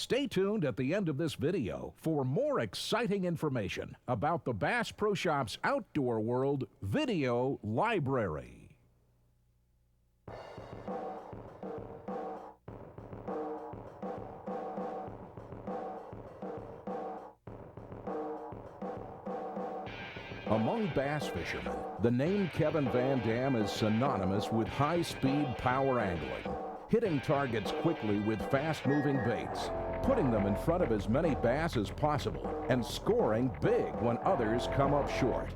Stay tuned at the end of this video for more exciting information about the Bass Pro Shop's Outdoor World Video Library. Among bass fishermen, the name Kevin Vandam is synonymous with high-speed power angling, hitting targets quickly with fast-moving baits, putting them in front of as many bass as possible, and scoring big when others come up short.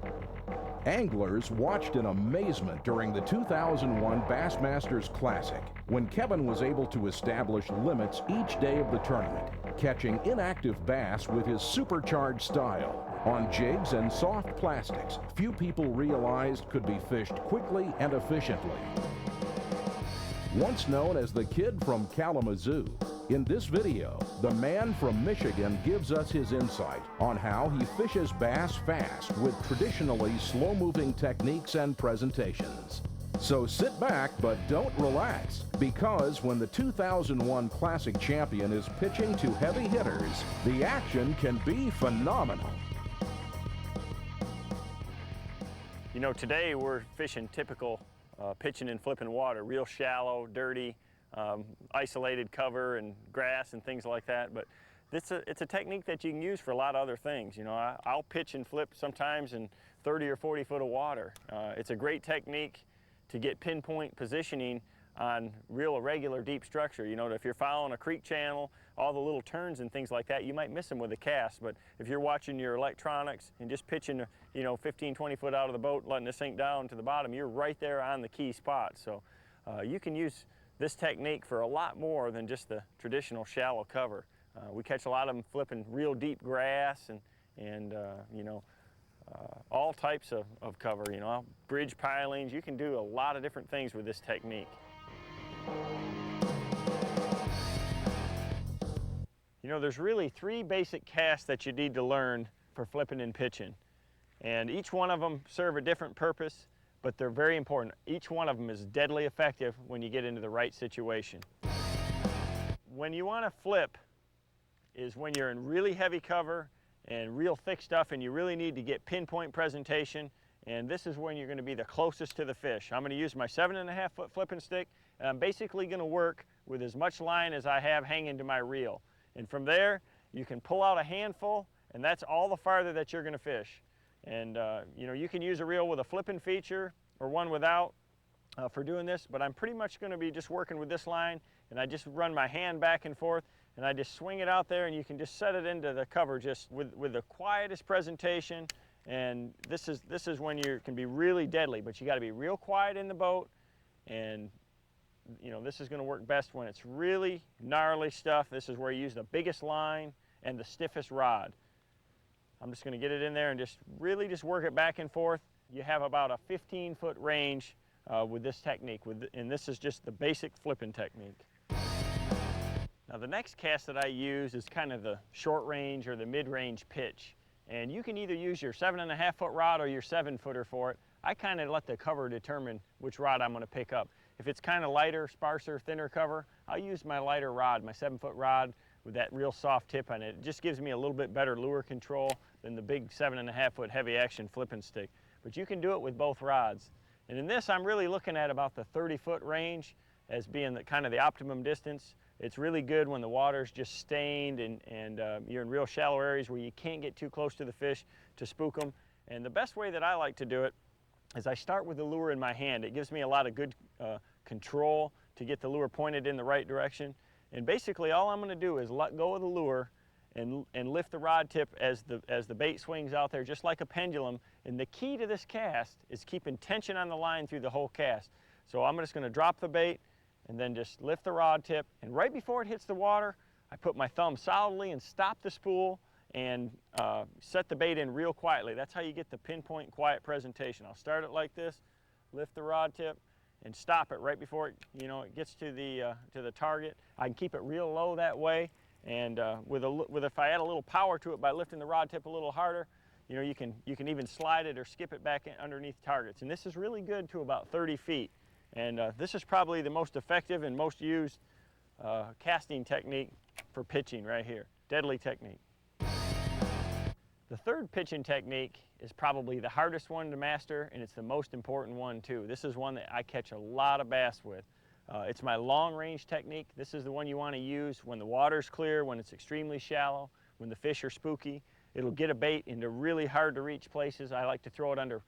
Anglers watched in amazement during the 2001 Bassmasters Classic when Kevin was able to establish limits each day of the tournament, catching inactive bass with his supercharged style on jigs and soft plastics few people realized could be fished quickly and efficiently. Once known as the Kid from Kalamazoo, in this video, the man from Michigan gives us his insight on how he fishes bass fast with traditionally slow-moving techniques and presentations. So sit back, but don't relax, because when the 2001 Classic champion is pitching to heavy hitters, the action can be phenomenal. You know, today we're fishing typical pitching and flipping water, real shallow, dirty, isolated cover and grass and things like that. But it's a technique that you can use for a lot of other things. You know, I'll pitch and flip sometimes in 30 or 40 foot of water. It's a great technique to get pinpoint positioning on real irregular deep structure. You know, if you're following a creek channel, all the little turns and things like that, you might miss them with a cast. But if you're watching your electronics and just pitching, you know, 15, 20 foot out of the boat, letting it sink down to the bottom, you're right there on the key spot. So you can use this technique for a lot more than just the traditional shallow cover. We catch a lot of them flipping real deep grass and you know, all types of cover, you know, bridge pilings. You can do a lot of different things with this technique. You know, there's really three basic casts that you need to learn for flipping and pitching. And each one of them serve a different purpose, but they're very important. Each one of them is deadly effective when you get into the right situation. When you want to flip is when you're in really heavy cover and real thick stuff and you really need to get pinpoint presentation, and this is when you're going to be the closest to the fish. I'm going to use my 7.5 foot flipping stick, and I'm basically going to work with as much line as I have hanging to my reel. And from there, you can pull out a handful, and that's all the farther that you're going to fish. And you know, you can use a reel with a flipping feature or one without for doing this, but I'm pretty much going to be just working with this line, and I just run my hand back and forth, and I just swing it out there, and you can just set it into the cover just with the quietest presentation. And this is when you can be really deadly, but you got to be real quiet in the boat. And you know, this is going to work best when it's really gnarly stuff. This is where you use the biggest line and the stiffest rod. I'm just going to get it in there and just really just work it back and forth. You have about a 15-foot range with this technique, and this is just the basic flipping technique. Now the next cast that I use is kind of the short range or the mid-range pitch. And you can either use your 7.5 foot rod or your 7-footer for it. I kind of let the cover determine which rod I'm going to pick up. If it's kind of lighter, sparser, thinner cover, I'll use my lighter rod, my 7-foot rod with that real soft tip on it. It just gives me a little bit better lure control than the big 7.5 foot heavy action flipping stick. But you can do it with both rods. And in this, I'm really looking at about the 30-foot range as being the kind of the optimum distance. It's really good when the water's just stained and you're in real shallow areas where you can't get too close to the fish to spook them. And the best way that I like to do it is I start with the lure in my hand. It gives me a lot of good control to get the lure pointed in the right direction. And basically all I'm going to do is let go of the lure and lift the rod tip as the bait swings out there, just like a pendulum. And the key to this cast is keeping tension on the line through the whole cast. So I'm just going to drop the bait and then just lift the rod tip. And right before it hits the water, I put my thumb solidly and stop the spool and set the bait in real quietly. That's how you get the pinpoint quiet presentation. I'll start it like this, lift the rod tip, and stop it right before it gets to the target. I can keep it real low that way, and if I add a little power to it by lifting the rod tip a little harder, you can even slide it or skip it back in underneath targets. And this is really good to about 30 feet. And this is probably the most effective and most used casting technique for pitching right here. Deadly technique. The third pitching technique is probably the hardest one to master, and it's the most important one too. This is one that I catch a lot of bass with. It's my long range technique. This is the one you want to use when the water's clear, when it's extremely shallow, when the fish are spooky. It'll get a bait into really hard to reach places. I like to throw it under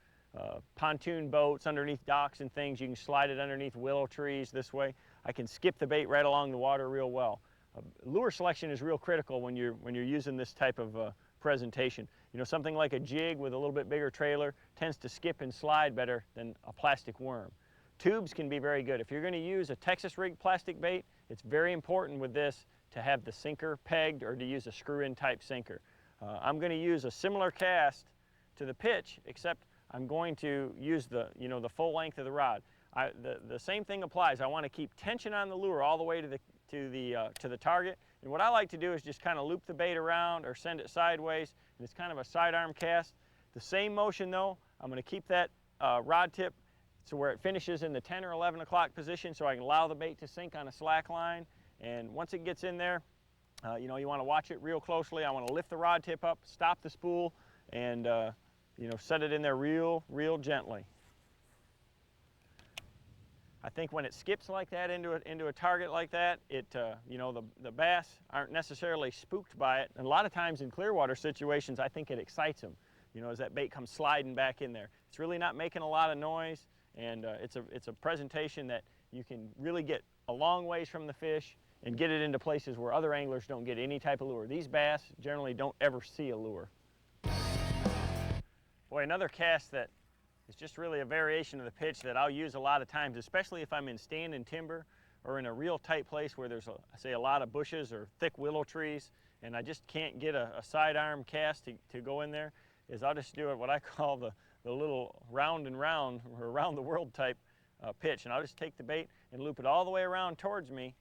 pontoon boats, underneath docks and things. You can slide it underneath willow trees this way. I can skip the bait right along the water real well. Lure selection is real critical when you're using this type of presentation. You know, something like a jig with a little bit bigger trailer tends to skip and slide better than a plastic worm. Tubes can be very good. If you're going to use a Texas rig plastic bait, it's very important with this to have the sinker pegged or to use a screw-in type sinker. I'm going to use a similar cast to the pitch, except I'm going to use the full length of the rod. The same thing applies. I want to keep tension on the lure all the way to the target. And what I like to do is just kind of loop the bait around or send it sideways, and it's kind of a sidearm cast. The same motion though, I'm going to keep that rod tip so where it finishes in the 10 or 11 o'clock position, so I can allow the bait to sink on a slack line. And once it gets in there, you want to watch it real closely. I want to lift the rod tip up, stop the spool, and set it in there real gently. I think when it skips like that into a target like that, the bass aren't necessarily spooked by it. And a lot of times in clear water situations, I think it excites them. As that bait comes sliding back in there. It's really not making a lot of noise, and it's a presentation that you can really get a long ways from the fish and get it into places where other anglers don't get any type of lure. These bass generally don't ever see a lure. Boy, another cast that is just really a variation of the pitch that I'll use a lot of times, especially if I'm in standing timber or in a real tight place where there's, say, a lot of bushes or thick willow trees, and I just can't get a sidearm cast to go in there, is I'll just do what I call the little round and round or around the world type pitch. And I'll just take the bait and loop it all the way around towards me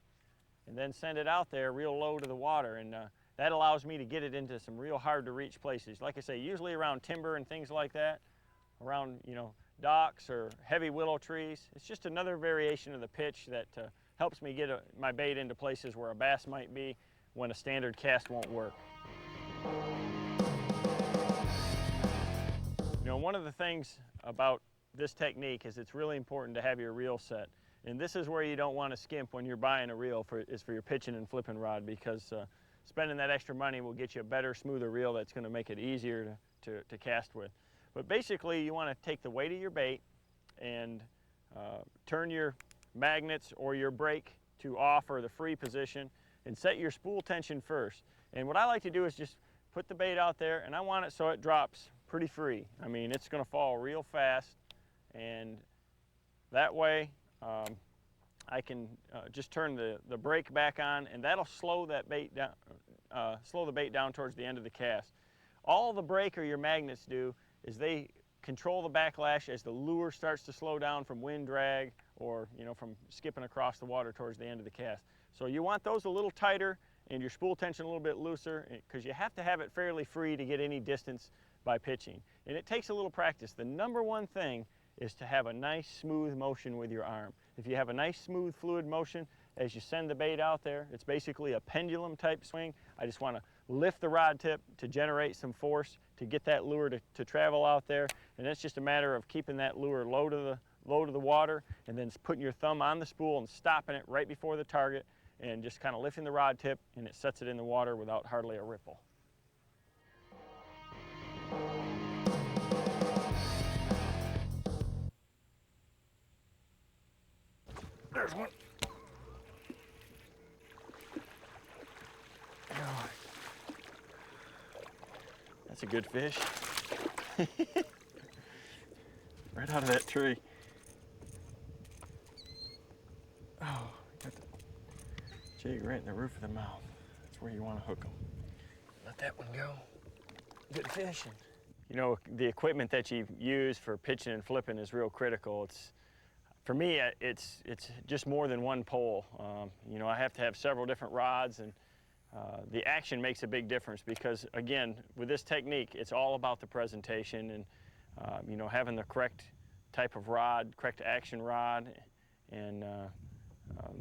and then send it out there real low to the water. And that allows me to get it into some real hard to reach places. Like I say, usually around timber and things like that, around docks or heavy willow trees. It's just another variation of the pitch that helps me get my bait into places where a bass might be when a standard cast won't work. One of the things about this technique is it's really important to have your reel set. And this is where you don't want to skimp when you're buying a reel for your pitching and flipping rod, because spending that extra money will get you a better, smoother reel that's going to make it easier to cast with. But basically, you want to take the weight of your bait and turn your magnets or your brake to off or the free position and set your spool tension first. And what I like to do is just put the bait out there, and I want it so it drops pretty free. I mean, it's going to fall real fast, and that way I can just turn the brake back on, and that'll slow that bait down, slow the bait down towards the end of the cast. All the brake or your magnets do is they control the backlash as the lure starts to slow down from wind drag or from skipping across the water towards the end of the cast. So you want those a little tighter and your spool tension a little bit looser, because you have to have it fairly free to get any distance by pitching. And it takes a little practice. The number one thing is to have a nice smooth motion with your arm. If you have a nice smooth fluid motion as you send the bait out there, it's basically a pendulum type swing. I just want to lift the rod tip to generate some force to get that lure to travel out there, and it's just a matter of keeping that lure low to the water, and then putting your thumb on the spool and stopping it right before the target, and just kind of lifting the rod tip, and it sets it in the water without hardly a ripple. There's one. Oh, that's a good fish. Right out of that tree. Oh, got the jig right in the roof of the mouth. That's where you want to hook them. Let that one go. Good fishing. The equipment that you use for pitching and flipping is real critical. For me, it's just more than one pole. I have to have several different rods, and the action makes a big difference because, again, with this technique, it's all about the presentation and, having the correct type of rod, correct action rod, and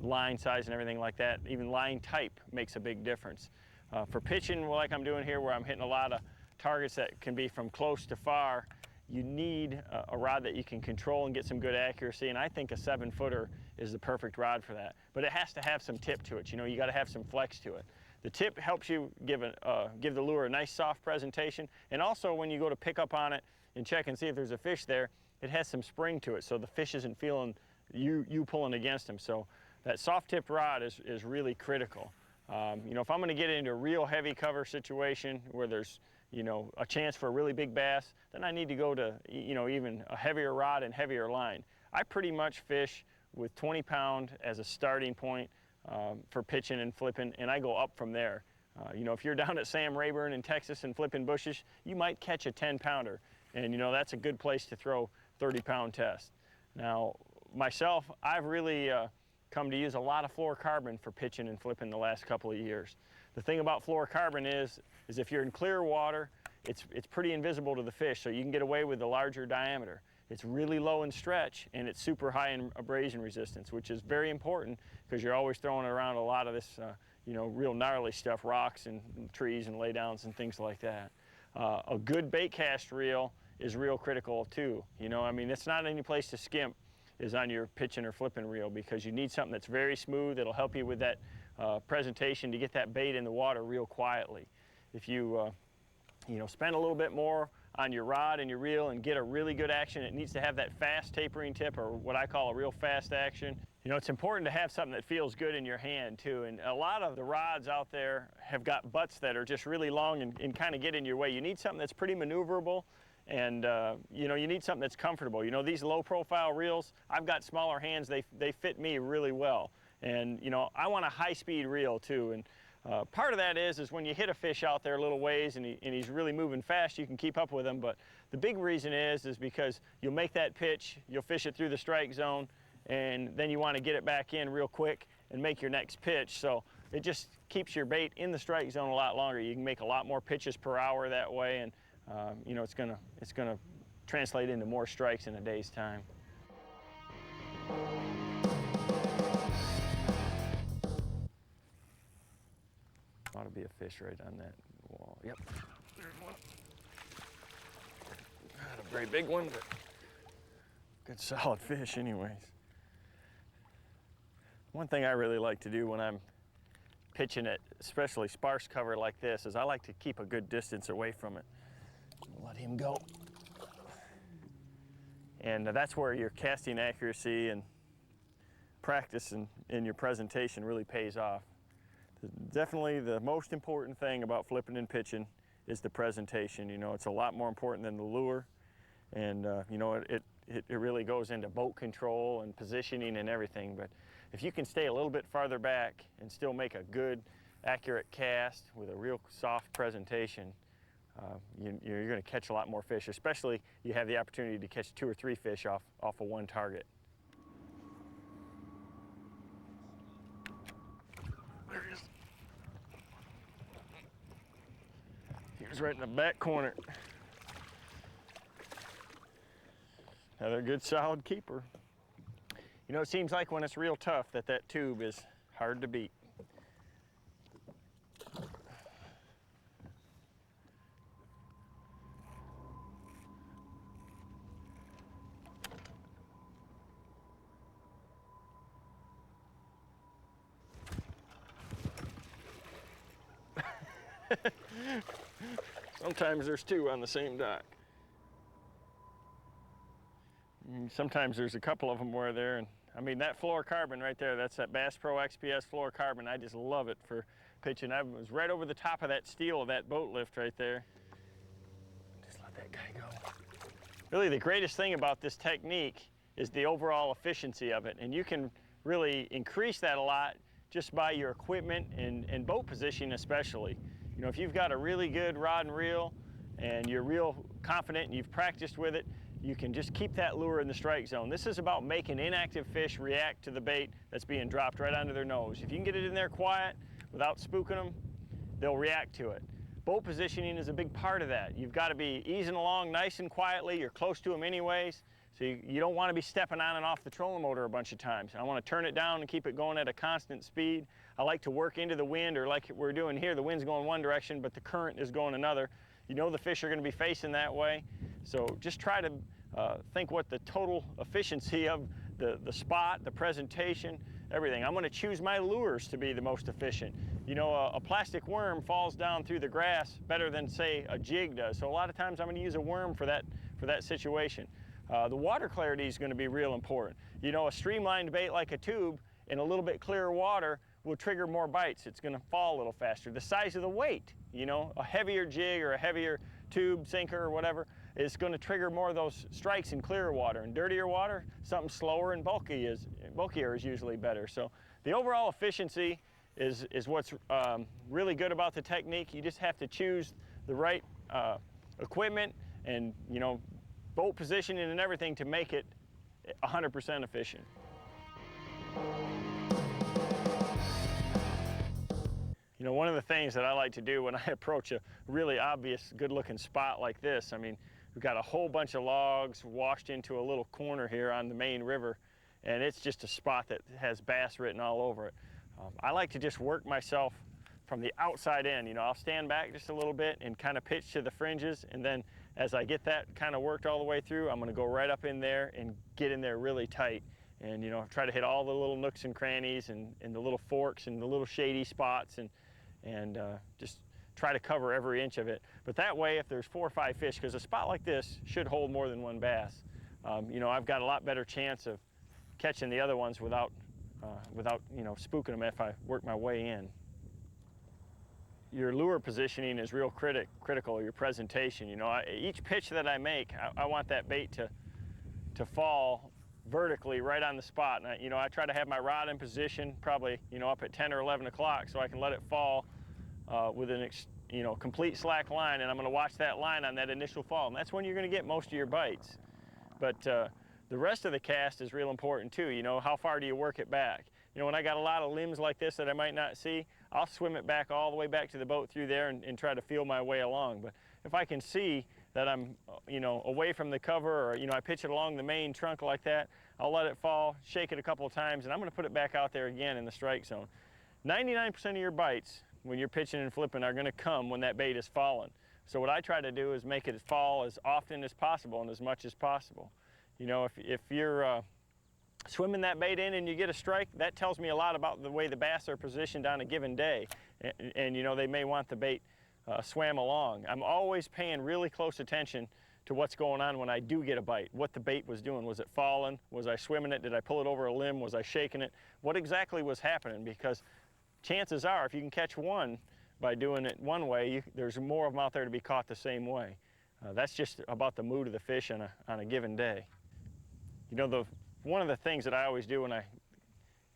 line size and everything like that. Even line type makes a big difference. For pitching, like I'm doing here, where I'm hitting a lot of targets that can be from close to far, you need a rod that you can control and get some good accuracy, and I think a 7-footer is the perfect rod for that. But it has to have some tip to it. You know, you got to have some flex to it. The tip helps you give the lure a nice soft presentation, and also when you go to pick up on it and check and see if there's a fish there, it has some spring to it, so the fish isn't feeling you pulling against him. So that soft tipped rod is really critical. You know, if I'm going to get into a real heavy cover situation where there's, you know, a chance for a really big bass, then I need to go to, you know, even a heavier rod and heavier line. I pretty much fish with 20-pound as a starting point for pitching and flipping, and I go up from there. You know, if you're down at Sam Rayburn in Texas and flipping bushes, you might catch a 10-pounder, and you know, that's a good place to throw 30-pound test. Now, myself, I've really come to use a lot of fluorocarbon for pitching and flipping the last couple of years. The thing about fluorocarbon is if you're in clear water, it's pretty invisible to the fish, so you can get away with the larger diameter. It's really low in stretch, and it's super high in abrasion resistance, which is very important because you're always throwing around a lot of this, you know, real gnarly stuff, rocks and trees and laydowns and things like that. A good bait cast reel is real critical too. You know, I mean, it's not any place to skimp is on your pitching or flipping reel, because you need something that's very smooth that'll help you with that presentation to get that bait in the water real quietly. If you you know, spend a little bit more on your rod and your reel and get a really good action, it needs to have that fast tapering tip, or what I call a real fast action. You know, it's important to have something that feels good in your hand too, and a lot of the rods out there have got butts that are just really long and kind of get in your way. You need something that's pretty maneuverable, and you know, you need something that's comfortable. You know, these low profile reels, I've got smaller hands, they fit me really well. And you know, I want a high speed reel too, and part of that is when you hit a fish out there a little ways and he's really moving fast, you can keep up with him. But the big reason is because you'll make that pitch, you'll fish it through the strike zone, and then you want to get it back in real quick and make your next pitch. So it just keeps your bait in the strike zone a lot longer. You can make a lot more pitches per hour that way, and you know, it's gonna translate into more strikes in a day's time. Ought to be a fish right on that wall. Yep, there's one. Not a very big one, but good solid fish anyways. One thing I really like to do when I'm pitching it, especially sparse cover like this, is I like to keep a good distance away from it. Let him go. And that's where your casting accuracy and practice in your presentation really pays off. Definitely the most important thing about flipping and pitching is the presentation. You know, it's a lot more important than the lure, and you know, it really goes into boat control and positioning and everything. But if you can stay a little bit farther back and still make a good, accurate cast with a real soft presentation, you're going to catch a lot more fish, especially you have the opportunity to catch 2 or 3 fish off of one target. There he is. He was right in the back corner. Another good solid keeper. You know, it seems like when it's real tough that tube is hard to beat. Sometimes there's 2 on the same dock. Sometimes there's a couple of them where they're, and I mean, that fluorocarbon right there, that's that Bass Pro XPS fluorocarbon. I just love it for pitching. I was right over the top of that steel of that boat lift right there. Just let that guy go. Really, the greatest thing about this technique is the overall efficiency of it, and you can really increase that a lot just by your equipment and boat positioning especially. You know, if you've got a really good rod and reel and you're real confident and you've practiced with it, you can just keep that lure in the strike zone. This is about making inactive fish react to the bait that's being dropped right onto their nose. If you can get it in there quiet without spooking them, they'll react to it. Boat positioning is a big part of that. You've got to be easing along nice and quietly. You're close to them anyways, So you don't want to be stepping on and off the trolling motor a bunch of times. I want to turn it down and keep it going at a constant speed. I like to work into the wind, or like we're doing here, the wind's going one direction, but the current is going another. You know the fish are going to be facing that way. So just try to think what the total efficiency of the spot, the presentation, everything. I'm going to choose my lures to be the most efficient. You know, a plastic worm falls down through the grass better than, say, a jig does. So a lot of times I'm going to use a worm for that situation. The water clarity is going to be real important. You know, a streamlined bait like a tube in a little bit clearer water will trigger more bites. It's going to fall a little faster. The size of the weight, you know, a heavier jig or a heavier tube, sinker, or whatever, is going to trigger more of those strikes in clearer water. In dirtier water, something slower and bulkier is usually better. So the overall efficiency is what's really good about the technique. You just have to choose the right equipment and, you know, boat positioning and everything to make it 100% efficient. You know, one of the things that I like to do when I approach a really obvious, good-looking spot like this, I mean, we've got a whole bunch of logs washed into a little corner here on the main river, and it's just a spot that has bass written all over it. I like to just work myself from the outside in. You know, I'll stand back just a little bit and kind of pitch to the fringes, and then as I get that kind of worked all the way through, I'm going to go right up in there and get in there really tight. And, you know, try to hit all the little nooks and crannies and the little forks and the little shady spots, and just try to cover every inch of it. But that way, if there's 4 or 5 fish, because a spot like this should hold more than one bass, you know, I've got a lot better chance of catching the other ones without, you know, spooking them if I work my way in. Your lure positioning is real critical, your presentation. You know, each pitch that I make, I want that bait to fall vertically right on the spot. And you know, I try to have my rod in position probably, you know, up at 10 or 11 o'clock so I can let it fall with an you know, complete slack line, and I'm going to watch that line on that initial fall. And that's when you're going to get most of your bites. But the rest of the cast is real important too. You know, how far do you work it back? You know, when I got a lot of limbs like this that I might not see, I'll swim it back all the way back to the boat through there and try to feel my way along. But if I can see that I'm, you know, away from the cover, or, you know, I pitch it along the main trunk like that, I'll let it fall, shake it a couple of times, and I'm going to put it back out there again in the strike zone. 99% of your bites when you're pitching and flipping are going to come when that bait is falling. So what I try to do is make it fall as often as possible and as much as possible. You know, if you're swimming that bait in and you get a strike, that tells me a lot about the way the bass are positioned on a given day. And you know, they may want the bait swam along. I'm always paying really close attention to what's going on when I do get a bite, what the bait was doing. Was it falling? Was I swimming it? Did I pull it over a limb? Was I shaking it? What exactly was happening? Because chances are, if you can catch one by doing it one way, there's more of them out there to be caught the same way. That's just about the mood of the fish on a given day. You know, one of the things that I always do when I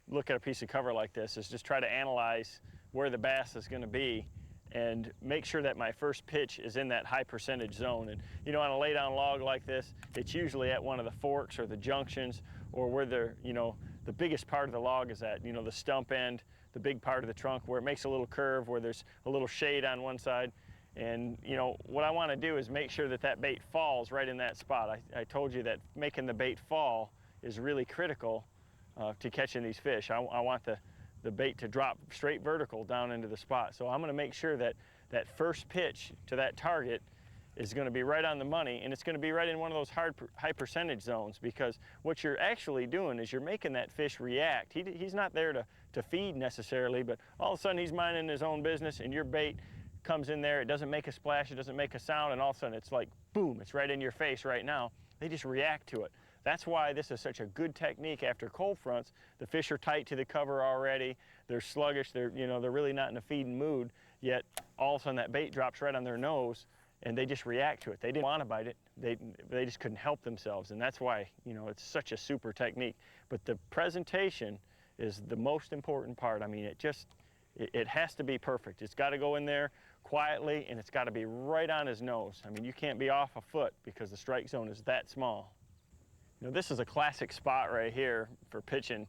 look at a piece of cover like this is just try to analyze where the bass is going to be and make sure that my first pitch is in that high percentage zone. And you know, on a lay down log like this, it's usually at one of the forks or the junctions, or where the biggest part of the log is at, you know, the stump end, the big part of the trunk where it makes a little curve, where there's a little shade on one side. And you know, what I want to do is make sure that that bait falls right in that spot. I told you that making the bait fall is really critical to catching these fish. I want the bait to drop straight vertical down into the spot. So I'm going to make sure that that first pitch to that target is going to be right on the money, and it's going to be right in one of those high percentage zones, because what you're actually doing is you're making that fish react. He's not there to feed necessarily, but all of a sudden he's minding his own business, and your bait comes in there. It doesn't make a splash, it doesn't make a sound, and all of a sudden it's like, boom, it's right in your face right now. They just react to it. That's why this is such a good technique after cold fronts. The fish are tight to the cover already. They're sluggish. They're really not in a feeding mood, yet all of a sudden that bait drops right on their nose, and they just react to it. They didn't want to bite it. They just couldn't help themselves, and that's why, you know, it's such a super technique. But the presentation is the most important part. I mean, it has to be perfect. It's got to go in there quietly, and it's got to be right on his nose. I mean, you can't be off a foot because the strike zone is that small. You know, this is a classic spot right here for pitching.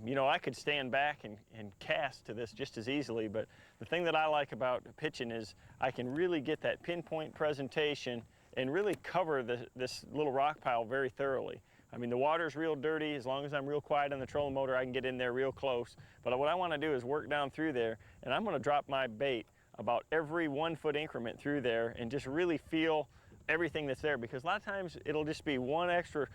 You know, I could stand back and cast to this just as easily, but the thing that I like about pitching is I can really get that pinpoint presentation and really cover this little rock pile very thoroughly. I mean, the water's real dirty. As long as I'm real quiet on the trolling motor, I can get in there real close. But what I want to do is work down through there, and I'm going to drop my bait about every 1 foot increment through there and just really feel everything that's there, because a lot of times it'll just be one extra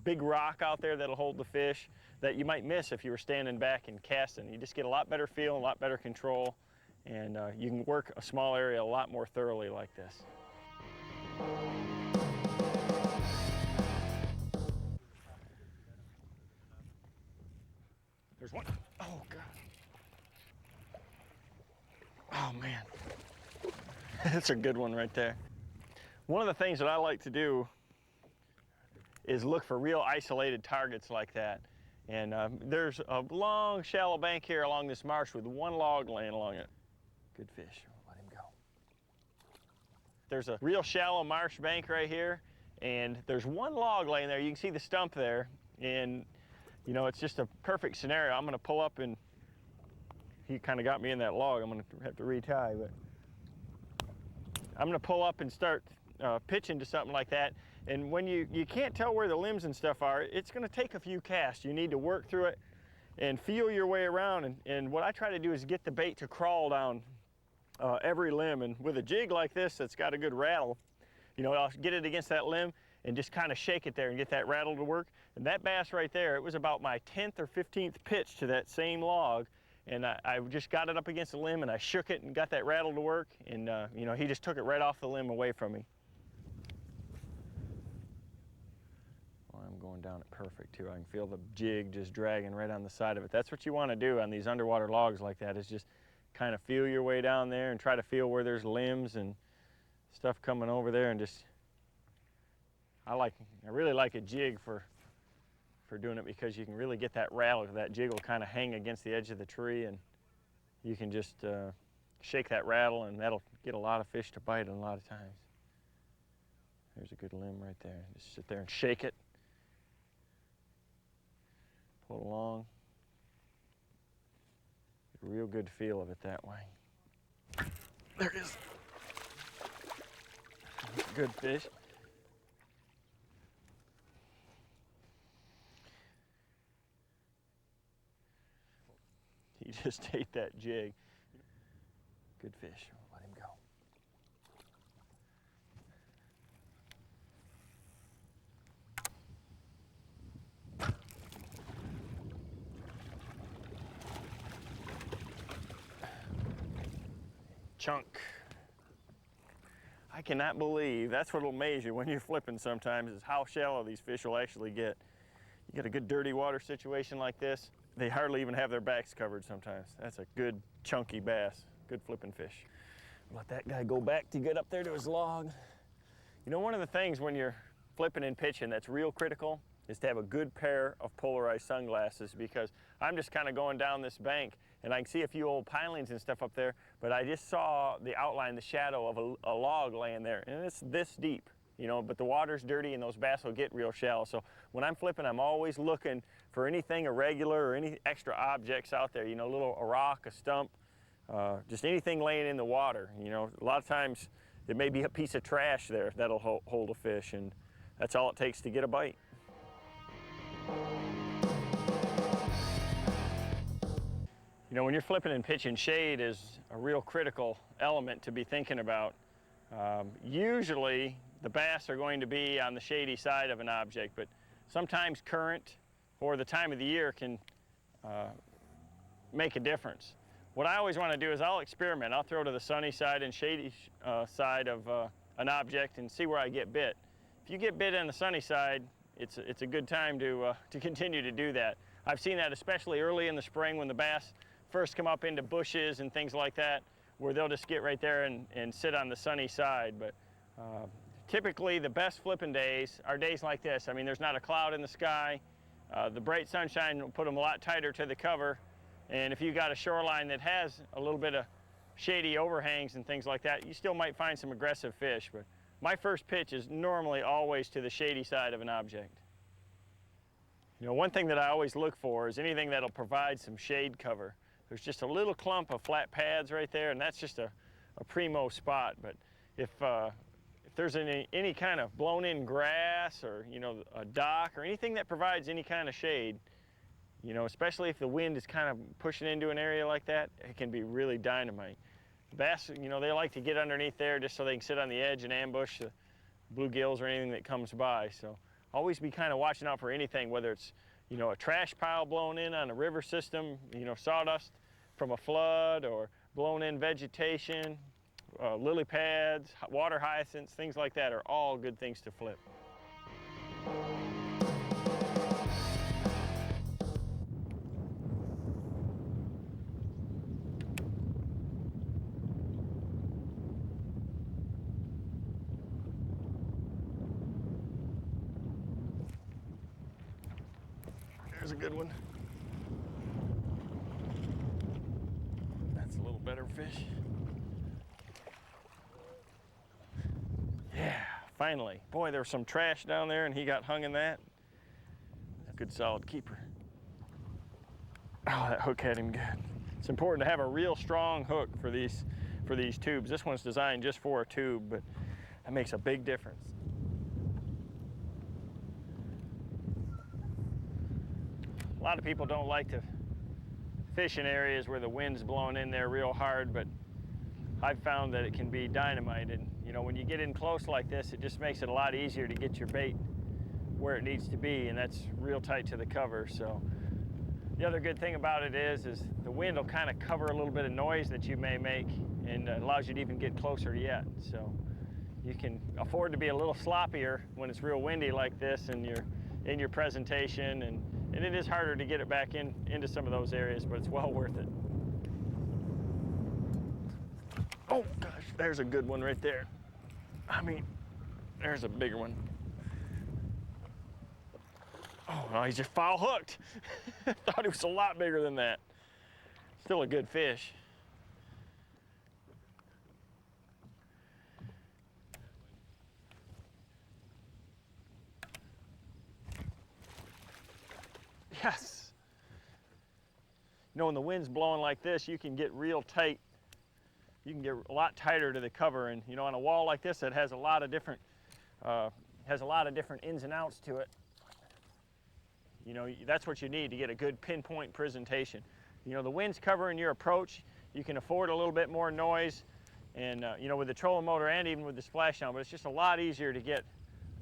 big rock out there that'll hold the fish that you might miss if you were standing back and casting. You just get a lot better feel, a lot better control, and you can work a small area a lot more thoroughly like this. There's one. Oh, God. Oh, man. That's a good one right there. One of the things that I like to do is look for real isolated targets like that. And there's a long, shallow bank here along this marsh with one log laying along it. Good fish. Let him go. There's a real shallow marsh bank right here, and there's one log laying there. You can see the stump there, and you know, it's just a perfect scenario. I'm gonna pull up, and he kind of got me in that log. I'm gonna have to retie, but I'm gonna pull up and start pitching to something like that. And when you can't tell where the limbs and stuff are, it's gonna take a few casts. You need to work through it and feel your way around. And what I try to do is get the bait to crawl down every limb. And with a jig like this that's got a good rattle, you know, I'll get it against that limb and just kind of shake it there and get that rattle to work. And that bass right there, it was about my 10th or 15th pitch to that same log. And I just got it up against the limb and I shook it and got that rattle to work. And you know, he just took it right off the limb away from me. Well, I'm going down it perfect too. I can feel the jig just dragging right on the side of it. That's what you want to do on these underwater logs like that, is just kind of feel your way down there and try to feel where there's limbs and stuff coming over there, and just I really like a jig for doing it, because you can really get that rattle. That jig will kind of hang against the edge of the tree, and you can just shake that rattle, and that'll get a lot of fish to bite a lot of times. There's a good limb right there. Just sit there and shake it. Pull it along. Get a real good feel of it that way. There it is. Good fish. He just ate that jig. Good fish. Let him go. Chunk. I cannot believe, that's what'll amaze you when you're flipping sometimes, is how shallow these fish will actually get. You get a good dirty water situation like this, they hardly even have their backs covered sometimes. That's a good chunky bass, good flipping fish. Let that guy go back to get up there to his log. You know, one of the things when you're flipping and pitching that's real critical is to have a good pair of polarized sunglasses, because I'm just kind of going down this bank and I can see a few old pilings and stuff up there, but I just saw the outline, the shadow of a log laying there, and it's this deep. You know, but the water's dirty and those bass will get real shallow. So when I'm flipping, I'm always looking for anything irregular or any extra objects out there. You know, a rock, a stump, just anything laying in the water. You know, a lot of times there may be a piece of trash there that'll hold a fish, and that's all it takes to get a bite. You know, when you're flipping and pitching, shade is a real critical element to be thinking about. Usually, the bass are going to be on the shady side of an object, but sometimes current or the time of the year can make a difference. What I always want to do is I'll experiment. I'll throw to the sunny side and shady side of an object and see where I get bit. If you get bit on the sunny side, it's a good time to continue to do that. I've seen that especially early in the spring when the bass first come up into bushes and things like that, where they'll just get right there and sit on the sunny side. But typically, the best flipping days are days like this. I mean, there's not a cloud in the sky. The bright sunshine will put them a lot tighter to the cover. And if you got a shoreline that has a little bit of shady overhangs and things like that, you still might find some aggressive fish. But my first pitch is normally always to the shady side of an object. You know, one thing that I always look for is anything that'll provide some shade cover. There's just a little clump of flat pads right there, and that's just a primo spot. But if if there's any kind of blown in grass or, you know, a dock or anything that provides any kind of shade, you know, especially if the wind is kind of pushing into an area like that, it can be really dynamite. Bass, you know, they like to get underneath there just so they can sit on the edge and ambush the bluegills or anything that comes by. So always be kind of watching out for anything, whether it's, you know, a trash pile blown in on a river system, you know, sawdust from a flood, or blown in vegetation, lily pads, water hyacinths, things like that are all good things to flip. There's a good one. That's a little better fish. Yeah, finally. Boy, there was some trash down there and he got hung in that. A good solid keeper. Oh, that hook had him good. It's important to have a real strong hook for these tubes. This one's designed just for a tube, but that makes a big difference. A lot of people don't like to fish in areas where the wind's blowing in there real hard, but I've found that it can be dynamite. And you know, when you get in close like this, it just makes it a lot easier to get your bait where it needs to be, and that's real tight to the cover. So the other good thing about it is the wind will kind of cover a little bit of noise that you may make, and allows you to even get closer yet. So you can afford to be a little sloppier when it's real windy like this and you're in your presentation, and it is harder to get it back into some of those areas, but it's well worth it. Oh gosh, there's a good one right there. I mean, there's a bigger one. Oh no, he's just foul hooked. Thought he was a lot bigger than that. Still a good fish. Yes. You know, when the wind's blowing like this, you can get real tight. You can get a lot tighter to the cover, and you know, on a wall like this that has a lot of different ins and outs to it. You know, that's what you need to get a good pinpoint presentation. You know, the wind's covering your approach. You can afford a little bit more noise, and you know, with the trolling motor and even with the splashdown, but it's just a lot easier to get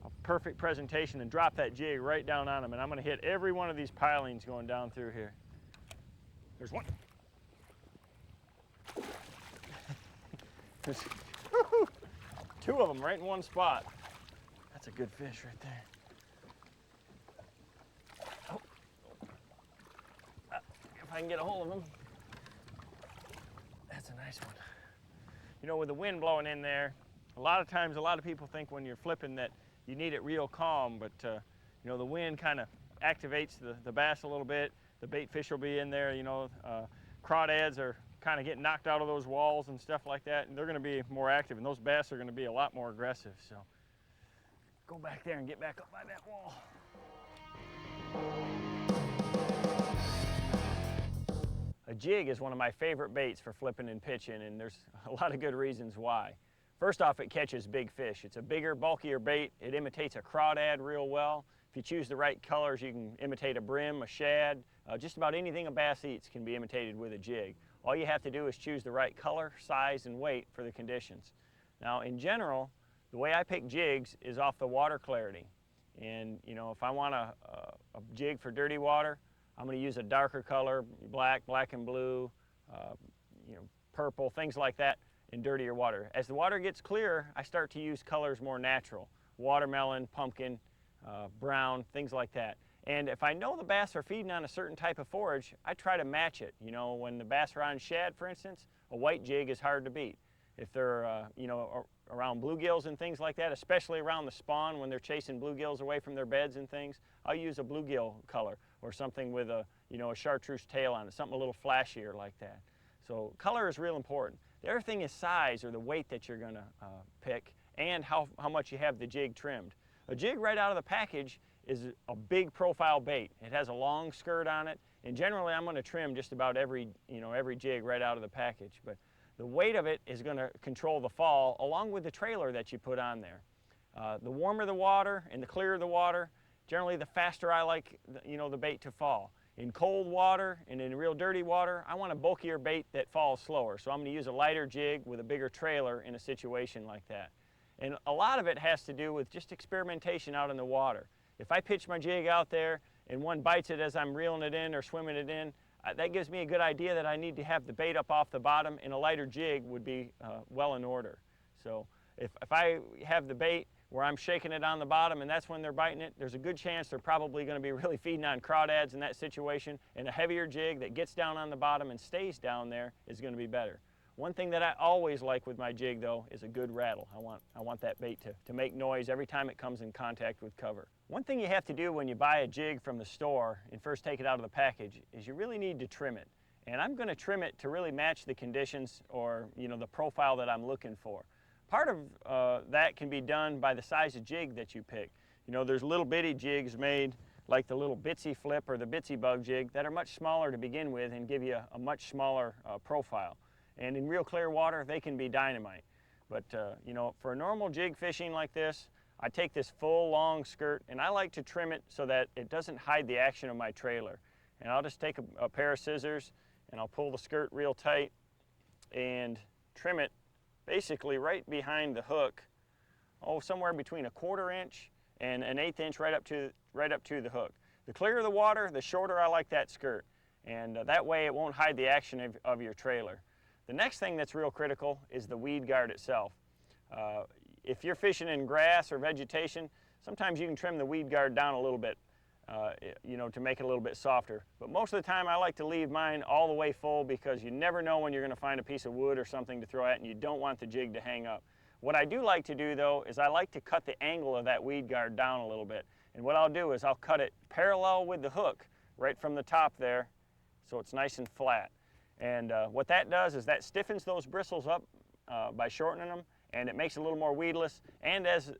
a perfect presentation and drop that jig right down on them. And I'm going to hit every one of these pilings going down through here. There's one. There's two of them right in one spot. That's a good fish right there. Oh. If I can get a hold of him. That's a nice one. You know, with the wind blowing in there, a lot of times, a lot of people think when you're flipping that you need it real calm, but you know, the wind kind of activates the bass a little bit. The bait fish will be in there, you know, crawdads are kind of getting knocked out of those walls and stuff like that, and they're going to be more active, and those bass are going to be a lot more aggressive. So go back there and get back up by that wall. A jig is one of my favorite baits for flipping and pitching, and there's a lot of good reasons why. First off, it catches big fish. It's a bigger, bulkier bait. It imitates a crawdad real well. If you choose the right colors, you can imitate a brim, a shad. Just about anything a bass eats can be imitated with a jig. All you have to do is choose the right color, size, and weight for the conditions. Now, in general, the way I pick jigs is off the water clarity. And you know, if I want a jig for dirty water, I'm going to use a darker color, black, black and blue, you know, purple, things like that in dirtier water. As the water gets clearer, I start to use colors more natural. Watermelon, pumpkin, brown, things like that. And if I know the bass are feeding on a certain type of forage, I try to match it. You know, when the bass are on shad, for instance, a white jig is hard to beat. If they're, you know, around bluegills and things like that, especially around the spawn when they're chasing bluegills away from their beds and things, I'll use a bluegill color or something with a, you know, a chartreuse tail on it, something a little flashier like that. So color is real important. The other thing is size, or the weight that you're going to pick, and how much you have the jig trimmed. A jig right out of the package is a big profile bait. It has a long skirt on it, and generally I'm going to trim just about every jig right out of the package. But The weight of it is going to control the fall along with the trailer that you put on there. The warmer the water and the clearer the water, generally the faster I like the bait to fall. In cold water and in real dirty water, I want a bulkier bait that falls slower. So I'm going to use a lighter jig with a bigger trailer in a situation like that. And a lot of it has to do with just experimentation out in the water. If I pitch my jig out there and one bites it as I'm reeling it in or swimming it in, that gives me a good idea that I need to have the bait up off the bottom, and a lighter jig would be well in order. So if I have the bait where I'm shaking it on the bottom and that's when they're biting it, there's a good chance they're probably going to be really feeding on crawdads in that situation, and a heavier jig that gets down on the bottom and stays down there is going to be better. One thing that I always like with my jig though is a good rattle. I want that bait to make noise every time it comes in contact with cover. One thing you have to do when you buy a jig from the store and first take it out of the package is you really need to trim it. And I'm going to trim it to really match the conditions or the profile that I'm looking for. Part of that can be done by the size of jig that you pick. There's little bitty jigs made like the little Bitsy Flip or the Bitsy Bug jig that are much smaller to begin with and give you a much smaller profile. And in real clear water, they can be dynamite. But for a normal jig fishing like this, I take this full long skirt and I like to trim it so that it doesn't hide the action of my trailer. And I'll just take a pair of scissors and I'll pull the skirt real tight and trim it basically right behind the hook, somewhere between 1/4 inch and an 1/8 inch right up to the hook. The clearer the water, the shorter I like that skirt, and that way it won't hide the action of your trailer. The next thing that's real critical is the weed guard itself. If you're fishing in grass or vegetation, sometimes you can trim the weed guard down a little bit, to make it a little bit softer. But most of the time I like to leave mine all the way full because you never know when you're going to find a piece of wood or something to throw at, and you don't want the jig to hang up. What I do like to do though is I like to cut the angle of that weed guard down a little bit. And what I'll do is I'll cut it parallel with the hook right from the top there so it's nice and flat. And what that does is that stiffens those bristles up by shortening them, and it makes it a little more weedless. And as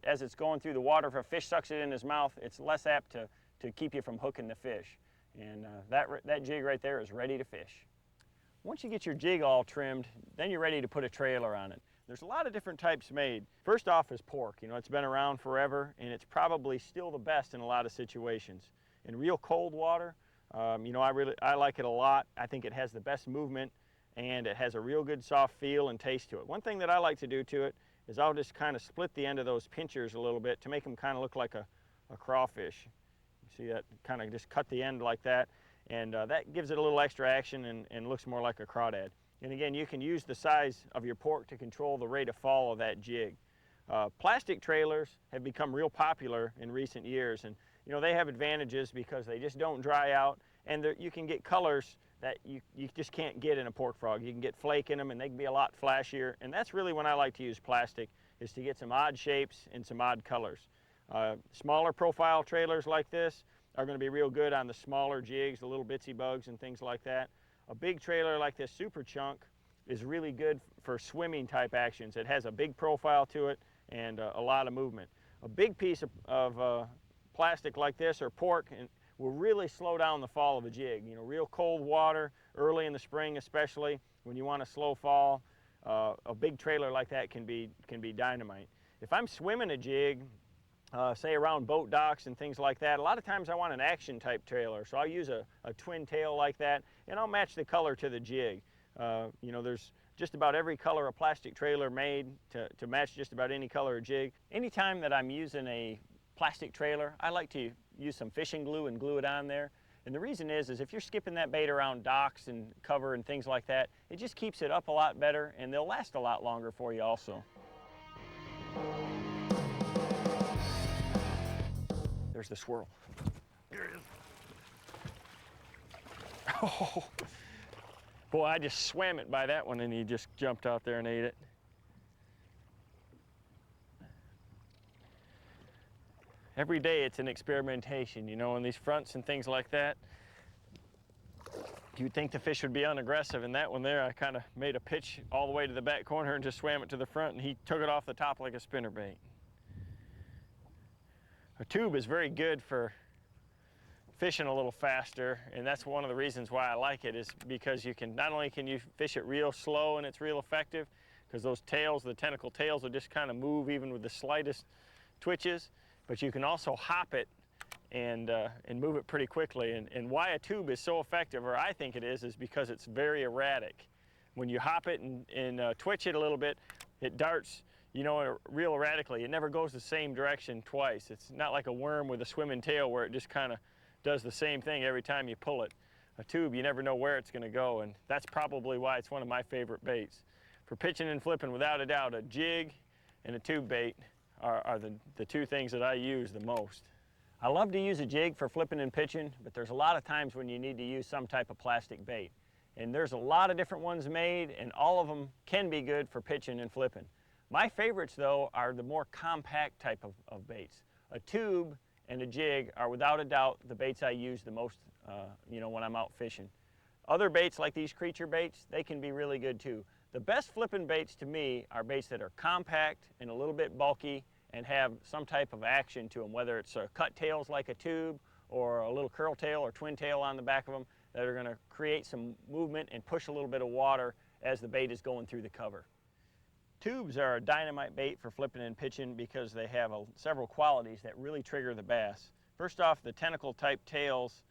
it's going through the water, if a fish sucks it in his mouth, it's less apt to keep you from hooking the fish. And that jig right there is ready to fish. Once you get your jig all trimmed, then you're ready to put a trailer on it. There's a lot of different types made. First off is pork. It's been around forever, and it's probably still the best in a lot of situations. In real cold water, I like it a lot. I think it has the best movement, and it has a real good soft feel and taste to it. One thing that I like to do to it is I'll just kind of split the end of those pinchers a little bit to make them kind of look like a crawfish. You see that? Kind of just cut the end like that, and that gives it a little extra action and looks more like a crawdad. And again, you can use the size of your pork to control the rate of fall of that jig. Plastic trailers have become real popular in recent years, and they have advantages because they just don't dry out, and you can get colors that you just can't get in a pork frog. You can get flake in them, and they can be a lot flashier, and that's really when I like to use plastic, is to get some odd shapes and some odd colors. Smaller profile trailers like this are going to be real good on the smaller jigs, the little Bitsy Bugs and things like that. A big trailer like this Super Chunk is really good for swimming type actions. It has a big profile to it and a lot of movement. A big piece of plastic like this or pork will really slow down the fall of a jig. Real cold water, early in the spring especially, when you want a slow fall, a big trailer like that can be dynamite. If I'm swimming a jig, say around boat docks and things like that, a lot of times I want an action type trailer, so I'll use a twin tail like that, and I'll match the color to the jig. There's just about every color of plastic trailer made to match just about any color of jig. Anytime that I'm using a plastic trailer, I like to use some fishing glue and glue it on there. And the reason is if you're skipping that bait around docks and cover and things like that, it just keeps it up a lot better, and they'll last a lot longer for you also. There's the swirl. There it is. Oh, boy, I just swam it by that one, and he just jumped out there and ate it. Every day it's an experimentation, in these fronts and things like that. You'd think the fish would be unaggressive, and that one there, I kind of made a pitch all the way to the back corner and just swam it to the front, and he took it off the top like a spinnerbait. A tube is very good for fishing a little faster, and that's one of the reasons why I like it, is because you can, not only can you fish it real slow and it's real effective, because those tails, the tentacle tails will just kind of move even with the slightest twitches, but you can also hop it and move it pretty quickly. And why a tube is so effective, or I think it is because it's very erratic. When you hop it and twitch it a little bit, it darts, you know, real erratically. It never goes the same direction twice. It's not like a worm with a swimming tail where it just kind of does the same thing every time you pull it. A tube, you never know where it's going to go, and that's probably why it's one of my favorite baits. For pitching and flipping, without a doubt, a jig and a tube bait are the two things that I use the most. I love to use a jig for flipping and pitching, but there's a lot of times when you need to use some type of plastic bait. And there's a lot of different ones made, and all of them can be good for pitching and flipping. My favorites, though, are the more compact type of baits. A tube and a jig are without a doubt the baits I use the most, you know, when I'm out fishing. Other baits like these creature baits, they can be really good too. The best flipping baits to me are baits that are compact and a little bit bulky and have some type of action to them, whether it's cut tails like a tube or a little curl tail or twin tail on the back of them that are going to create some movement and push a little bit of water as the bait is going through the cover. Tubes are a dynamite bait for flipping and pitching because they have several qualities that really trigger the bass. First off, the tentacle type tails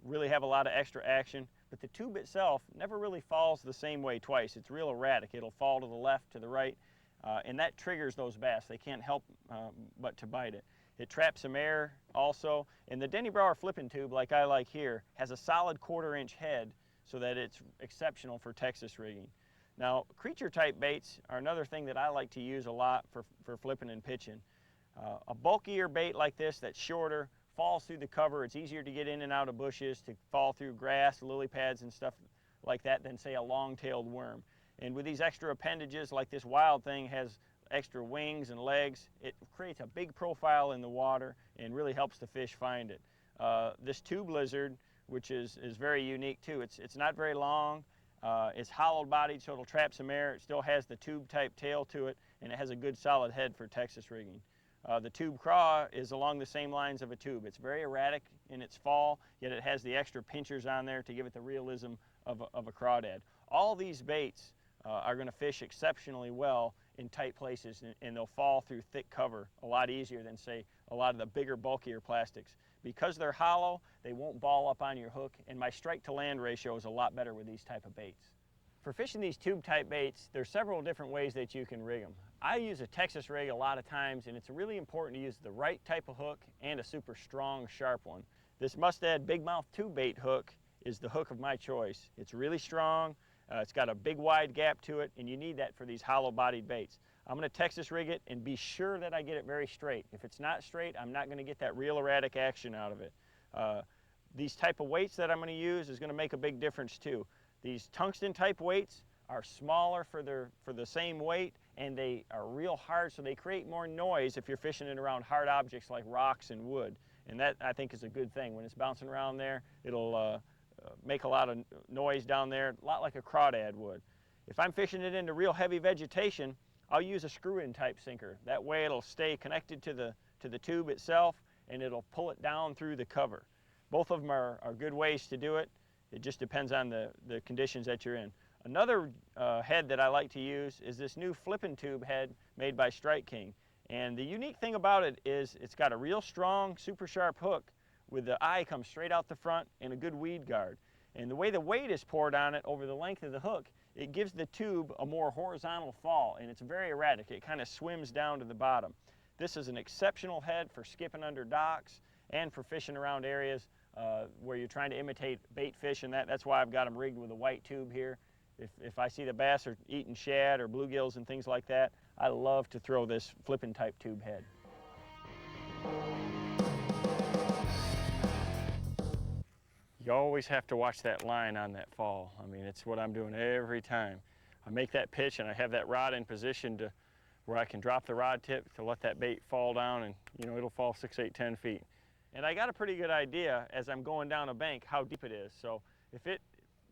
really have a lot of extra action, but the tube itself never really falls the same way twice. It's real erratic. It'll fall to the left, to the right, and that triggers those bass. They can't help but to bite it. It traps some air also, and the Denny Brauer flipping tube, like I like here, has a solid 1/4 inch head so that it's exceptional for Texas rigging. Now, creature type baits are another thing that I like to use a lot for flipping and pitching. A bulkier bait like this that's shorter, falls through the cover, it's easier to get in and out of bushes, to fall through grass, lily pads and stuff like that than say a long-tailed worm. And with these extra appendages, like this wild thing has extra wings and legs, it creates a big profile in the water and really helps the fish find it. This tube lizard, which is very unique too, it's not very long. It's hollow bodied, so it'll trap some air. It still has the tube type tail to it, and it has a good solid head for Texas rigging. The tube craw is along the same lines of a tube. It's very erratic in its fall, yet it has the extra pinchers on there to give it the realism of a crawdad. All these baits are going to fish exceptionally well in tight places, and they'll fall through thick cover a lot easier than, say, a lot of the bigger, bulkier plastics. Because they're hollow, they won't ball up on your hook, and my strike to land ratio is a lot better with these type of baits. For fishing these tube type baits, there's several different ways that you can rig them. I use a Texas rig a lot of times, and it's really important to use the right type of hook and a super strong, sharp one. This Mustad big mouth tube bait hook is the hook of my choice. It's really strong, it's got a big wide gap to it, and you need that for these hollow bodied baits. I'm going to Texas rig it and be sure that I get it very straight. If it's not straight, I'm not going to get that real erratic action out of it. These type of weights that I'm going to use is going to make a big difference too. These tungsten type weights are smaller for the same weight, and they are real hard, so they create more noise if you're fishing it around hard objects like rocks and wood. And that, I think, is a good thing. When it's bouncing around there, it'll make a lot of noise down there, a lot like a crawdad would. If I'm fishing it into real heavy vegetation, I'll use a screw-in type sinker. That way it'll stay connected to the tube itself, and it'll pull it down through the cover. Both of them are good ways to do it. It just depends on the conditions that you're in. Another head that I like to use is this new flipping tube head made by Strike King. And the unique thing about it is it's got a real strong, super sharp hook with the eye comes straight out the front and a good weed guard. And the way the weight is poured on it over the length of the hook, it gives the tube a more horizontal fall, and it's very erratic. It kind of swims down to the bottom. This is an exceptional head for skipping under docks and for fishing around areas where you're trying to imitate bait fish, and that's why I've got them rigged with a white tube here. If I see the bass are eating shad or bluegills and things like that, I love to throw this flipping type tube head. You always have to watch that line on that fall. I mean, it's what I'm doing every time. I make that pitch and I have that rod in position to where I can drop the rod tip to let that bait fall down, and you know, it'll fall 6, 8, 10 feet. And I got a pretty good idea as I'm going down a bank how deep it is. So if it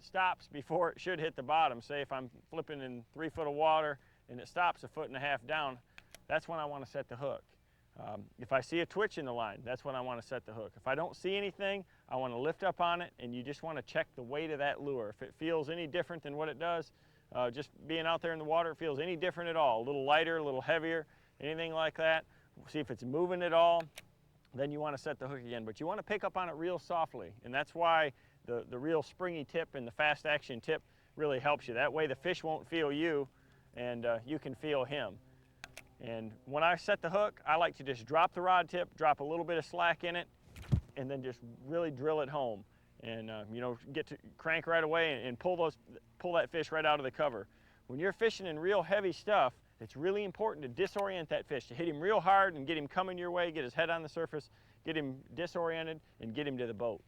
stops before it should hit the bottom, say if I'm flipping in 3 foot of water and it stops 1.5 feet down, that's when I want to set the hook. If I see a twitch in the line, that's when I want to set the hook. If I don't see anything, I want to lift up on it, and you just want to check the weight of that lure. If it feels any different than what it does, just being out there in the water, it feels any different at all, a little lighter, a little heavier, anything like that. See if it's moving at all, then you want to set the hook again. But you want to pick up on it real softly, and that's why the real springy tip and the fast action tip really helps you. That way the fish won't feel you, and you can feel him. And when I set the hook, I like to just drop the rod tip, drop a little bit of slack in it, and then just really drill it home. And you know, get to crank right away and pull that fish right out of the cover. When you're fishing in real heavy stuff, it's really important to disorient that fish, to hit him real hard and get him coming your way, get his head on the surface, get him disoriented, and get him to the boat.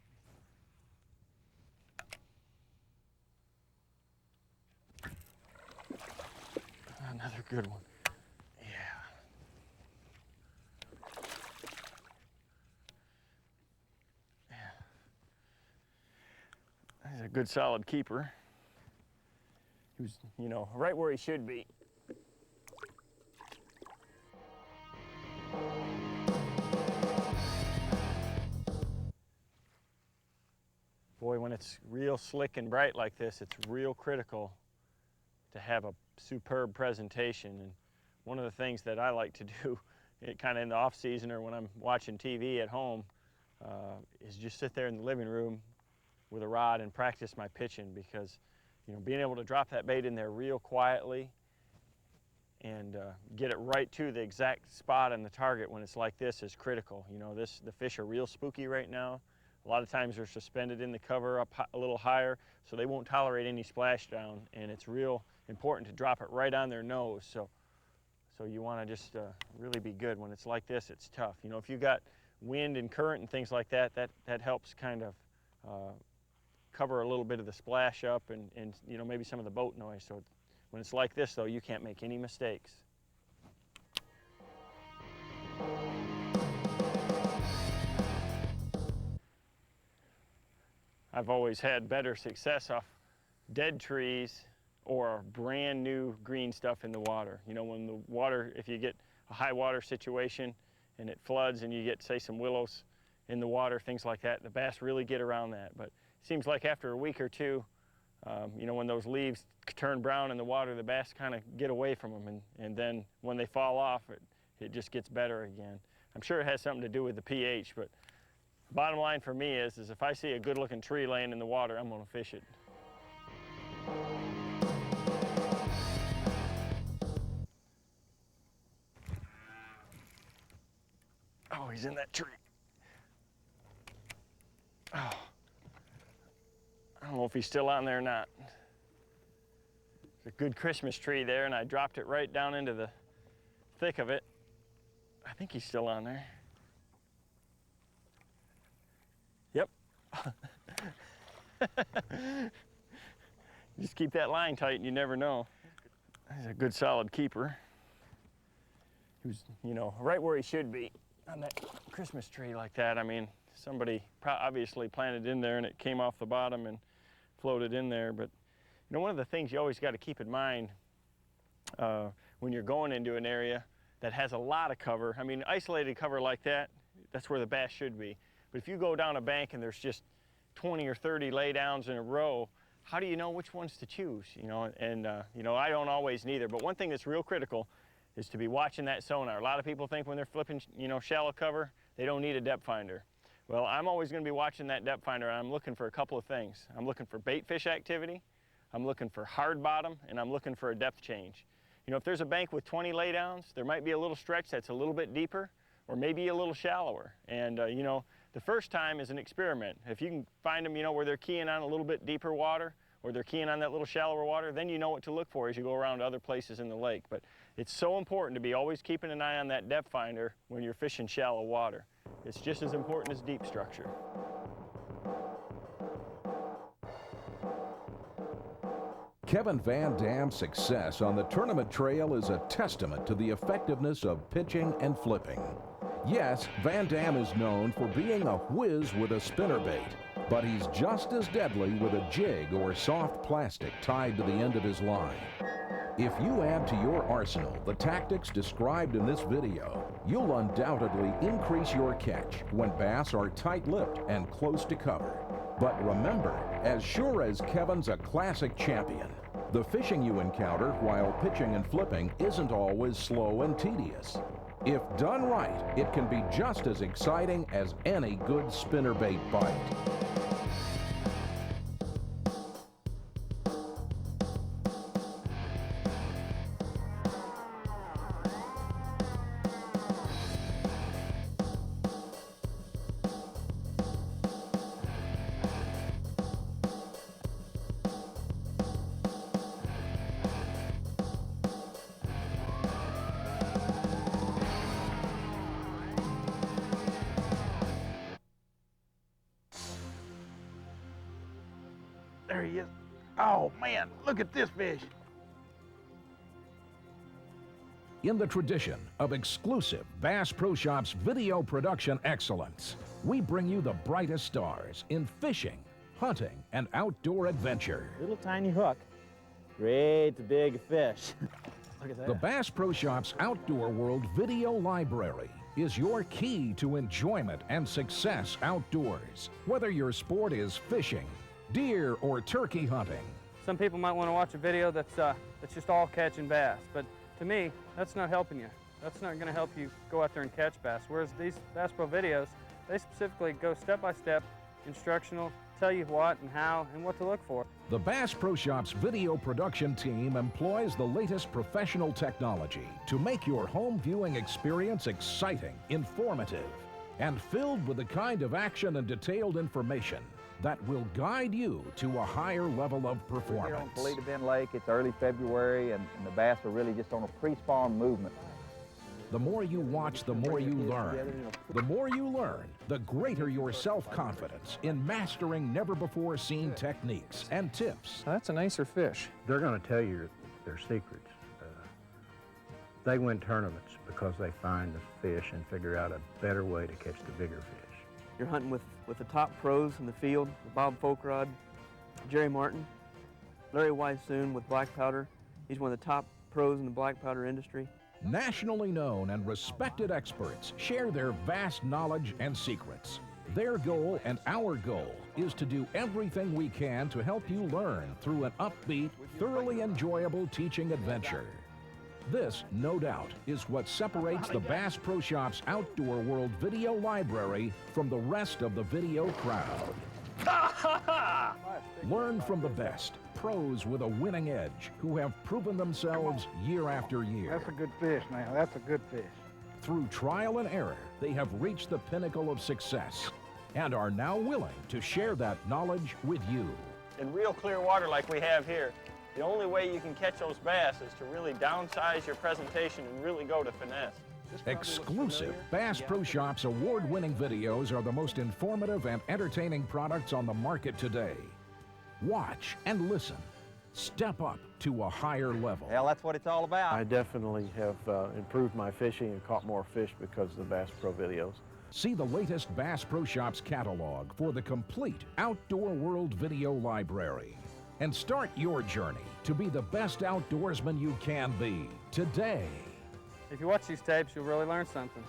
Another good one. He's a good solid keeper. He was, you know, right where he should be. Boy, when it's real slick and bright like this, it's real critical to have a superb presentation. And one of the things that I like to do, kind of in the off season or when I'm watching TV at home, is just sit there in the living room with a rod and practice my pitching, because you know, being able to drop that bait in there real quietly and get it right to the exact spot on the target when it's like this is critical. You know, the fish are real spooky right now. A lot of times they're suspended in the cover up a little higher, so they won't tolerate any splashdown, and it's real important to drop it right on their nose. So you want to just really be good. When it's like this, it's tough. You know, if you got wind and current and things like that, that helps kind of cover a little bit of the splash up and you know, maybe some of the boat noise. So when it's like this though, you can't make any mistakes. I've always had better success off dead trees or brand new green stuff in the water. You know, when the water, if you get a high water situation and it floods and you get, say, some willows in the water, things like that, the bass really get around that. But it seems like after a week or two, you know, when those leaves turn brown in the water, the bass kind of get away from them, and then when they fall off, it just gets better again. I'm sure it has something to do with the pH, but bottom line for me is if I see a good looking tree laying in the water, I'm gonna fish it. Oh, he's in that tree. Oh. I don't know if he's still on there or not. There's a good Christmas tree there, and I dropped it right down into the thick of it. I think he's still on there. Yep. Just keep that line tight and you never know. He's a good solid keeper. He was, you know, right where he should be on that Christmas tree like that. I mean, somebody obviously planted in there and it came off the bottom and floated in there. But you know, one of the things you always got to keep in mind when you're going into an area that has a lot of cover, I mean, isolated cover like that, that's where the bass should be. But if you go down a bank and there's just 20 or 30 laydowns in a row, how do you know which ones to choose? You know, and you know, I don't always neither. But one thing that's real critical is to be watching that sonar. A lot of people think when they're flipping, you know, shallow cover, they don't need a depth finder. Well, I'm always going to be watching that depth finder, and I'm looking for a couple of things. I'm looking for bait fish activity, I'm looking for hard bottom, and I'm looking for a depth change. You know, if there's a bank with 20 laydowns, there might be a little stretch that's a little bit deeper, or maybe a little shallower. And you know, the first time is an experiment. If you can find them, you know, where they're keying on a little bit deeper water, or they're keying on that little shallower water, then you know what to look for as you go around to other places in the lake. But it's so important to be always keeping an eye on that depth finder when you're fishing shallow water. It's just as important as deep structure. Kevin Vandam's success on the tournament trail is a testament to the effectiveness of pitching and flipping. Yes, Vandam is known for being a whiz with a spinnerbait, but he's just as deadly with a jig or soft plastic tied to the end of his line. If you add to your arsenal the tactics described in this video, you'll undoubtedly increase your catch when bass are tight-lipped and close to cover. But remember, as sure as Kevin's a classic champion, the fishing you encounter while pitching and flipping isn't always slow and tedious. If done right, it can be just as exciting as any good spinnerbait bite. There he is. Oh man, look at this fish. In the tradition of exclusive Bass Pro Shops video production excellence, we bring you the brightest stars in fishing, hunting, and outdoor adventure. Little tiny hook, great big fish. Look at that. The Bass Pro Shops Outdoor World Video Library is your key to enjoyment and success outdoors, whether your sport is fishing, deer, or turkey hunting. Some people might want to watch a video that's just all catching bass, but to me, that's not helping you. That's not going to help you go out there and catch bass. Whereas these Bass Pro videos, they specifically go step by step, instructional, tell you what and how and what to look for. The Bass Pro Shops video production team employs the latest professional technology to make your home viewing experience exciting, informative, and filled with the kind of action and detailed information that will guide you to a higher level of We're here on performance. Polita Bend Lake. It's early February, and the bass are really just on a pre-spawn movement. The more you watch, the more you learn. The more you learn, the greater your self-confidence in mastering never-before-seen techniques and tips. That's a nicer fish. They're going to tell you their secrets. They win tournaments because they find the fish and figure out a better way to catch the bigger fish. You're hunting with the top pros in the field, Bob Folkrod, Jerry Martin, Larry Weissoon with black powder. He's one of the top pros in the black powder industry. Nationally known and respected experts share their vast knowledge and secrets. Their goal and our goal is to do everything we can to help you learn through an upbeat, thoroughly enjoyable teaching adventure. This, no doubt, is what separates the Bass Pro Shops Outdoor World Video Library from the rest of the video crowd. Learn from the best, pros with a winning edge, who have proven themselves year after year. That's a good fish now. That's a good fish. Through trial and error, they have reached the pinnacle of success and are now willing to share that knowledge with you. In real clear water like we have here, the only way you can catch those bass is to really downsize your presentation and really go to finesse. Exclusive Bass Pro Shops award-winning videos are the most informative and entertaining products on the market today. Watch and listen. Step up to a higher level. Well, that's what it's all about. I definitely have improved my fishing and caught more fish because of the Bass Pro videos. See the latest Bass Pro Shops catalog for the complete Outdoor World Video Library. And start your journey to be the best outdoorsman you can be today. If you watch these tapes, you'll really learn something.